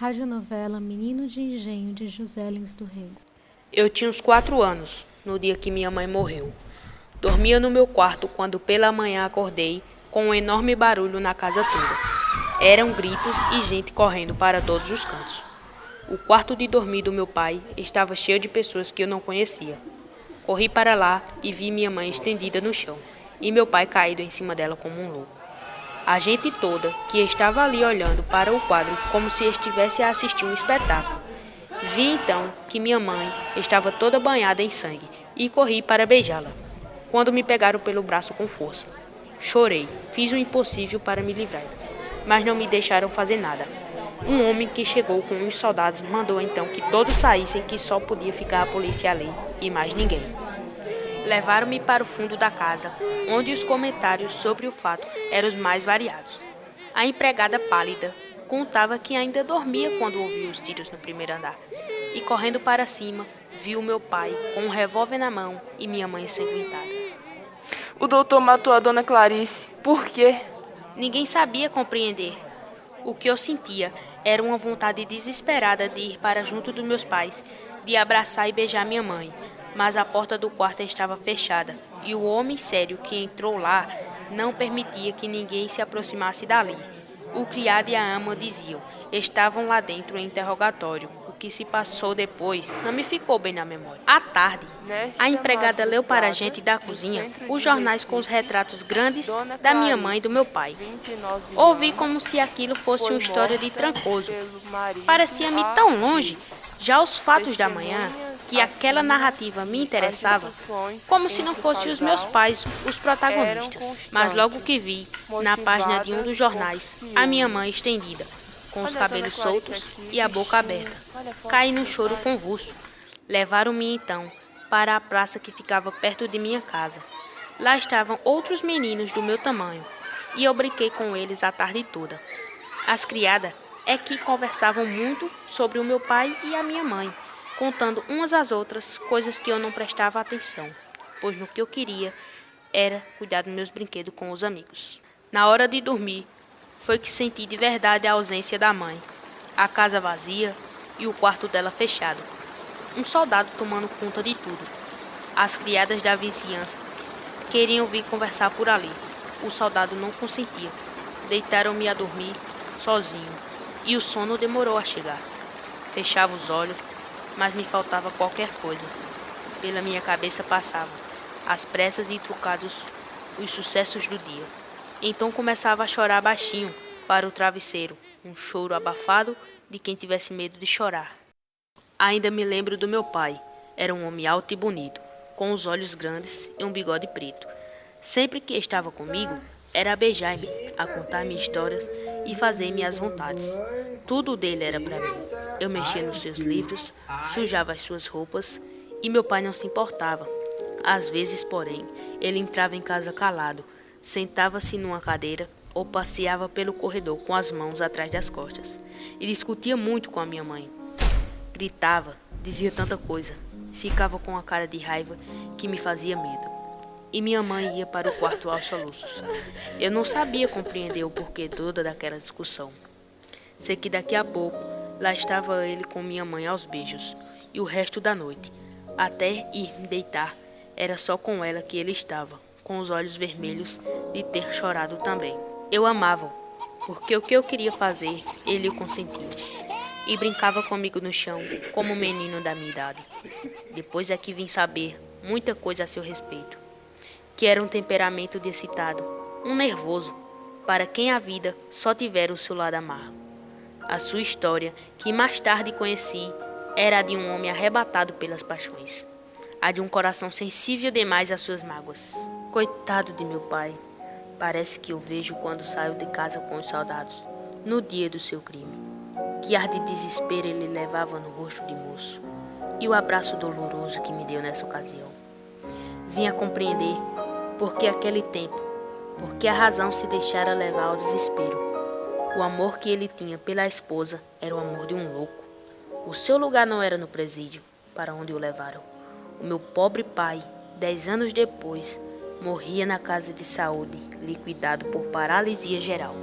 Radionovela Menino de Engenho, de José Lins do Rego. Eu tinha uns 4 anos, no dia que minha mãe morreu. Dormia no meu quarto quando pela manhã acordei com um enorme barulho na casa toda. Eram gritos e gente correndo para todos os cantos. O quarto de dormir do meu pai estava cheio de pessoas que eu não conhecia. Corri para lá e vi minha mãe estendida no chão e meu pai caído em cima dela como um louco. A gente toda que estava ali olhando para o quadro como se estivesse a assistir um espetáculo. Vi então que minha mãe estava toda banhada em sangue e corri para beijá-la, quando me pegaram pelo braço com força. Chorei, fiz o impossível para me livrar, mas não me deixaram fazer nada. Um homem que chegou com uns soldados mandou então que todos saíssem, que só podia ficar a polícia ali e mais ninguém. Levaram-me para o fundo da casa, onde os comentários sobre o fato eram os mais variados. A empregada pálida contava que ainda dormia quando ouviu os tiros no primeiro andar, e correndo para cima, viu meu pai com um revólver na mão e minha mãe ensanguentada. O doutor matou a dona Clarice. Por quê? Ninguém sabia compreender. O que eu sentia era uma vontade desesperada de ir para junto dos meus pais, de abraçar e beijar minha mãe, mas a porta do quarto estava fechada e o homem sério que entrou lá não permitia que ninguém se aproximasse dali. O criado e a ama diziam, estavam lá dentro em interrogatório. O que se passou depois não me ficou bem na memória. À tarde, a empregada leu para a gente da cozinha os jornais com os retratos grandes da minha mãe e do meu pai. Ouvi como se aquilo fosse uma história de Trancoso. Parecia-me tão longe, já os fatos da manhã, que aquela narrativa me interessava, como se não fossem os meus pais os protagonistas. Mas logo que vi, na página de um dos jornais, a minha mãe estendida, com os cabelos soltos e a boca aberta, caí num choro convulso. Levaram-me então para a praça que ficava perto de minha casa. Lá estavam outros meninos do meu tamanho, e eu brinquei com eles a tarde toda. As criadas é que conversavam muito sobre o meu pai e a minha mãe, contando umas às outras coisas que eu não prestava atenção, pois no que eu queria era cuidar dos meus brinquedos com os amigos. Na hora de dormir, foi que senti de verdade a ausência da mãe, a casa vazia e o quarto dela fechado. Um soldado tomando conta de tudo. As criadas da vizinhança queriam vir conversar por ali. O soldado não consentia. Deitaram-me a dormir sozinho e o sono demorou a chegar. Fechava os olhos, mas me faltava qualquer coisa. Pela minha cabeça passavam, às pressas e trucados, os sucessos do dia. Então começava a chorar baixinho para o travesseiro, um choro abafado de quem tivesse medo de chorar. Ainda me lembro do meu pai. Era um homem alto e bonito, com os olhos grandes e um bigode preto. Sempre que estava comigo, era a beijar-me, a contar-me histórias e fazer minhas vontades. Tudo dele era para mim. Eu mexia nos seus livros, sujava as suas roupas e meu pai não se importava. Às vezes, porém, ele entrava em casa calado, sentava-se numa cadeira ou passeava pelo corredor com as mãos atrás das costas e discutia muito com a minha mãe. Gritava, dizia tanta coisa, ficava com a cara de raiva que me fazia medo. E minha mãe ia para o quarto aos soluços. Eu não sabia compreender o porquê toda daquela discussão. Sei que daqui a pouco lá estava ele com minha mãe aos beijos, e o resto da noite, até ir me deitar, era só com ela que ele estava, com os olhos vermelhos de ter chorado também. Eu amava-o, porque o que eu queria fazer, ele o consentiu, e brincava comigo no chão, como um menino da minha idade. Depois é que vim saber muita coisa a seu respeito, que era um temperamento de excitado, um nervoso, para quem a vida só tivera o seu lado amargo. A sua história, que mais tarde conheci, era a de um homem arrebatado pelas paixões, a de um coração sensível demais às suas mágoas. Coitado de meu pai, parece que o vejo quando saio de casa com os soldados, no dia do seu crime. Que ar de desespero ele levava no rosto de moço, e o abraço doloroso que me deu nessa ocasião. Vim a compreender por que aquele tempo, por que a razão se deixara levar ao desespero. O amor que ele tinha pela esposa era o amor de um louco. O seu lugar não era no presídio, para onde o levaram. O meu pobre pai, 10 anos depois, morria na casa de saúde, liquidado por paralisia geral.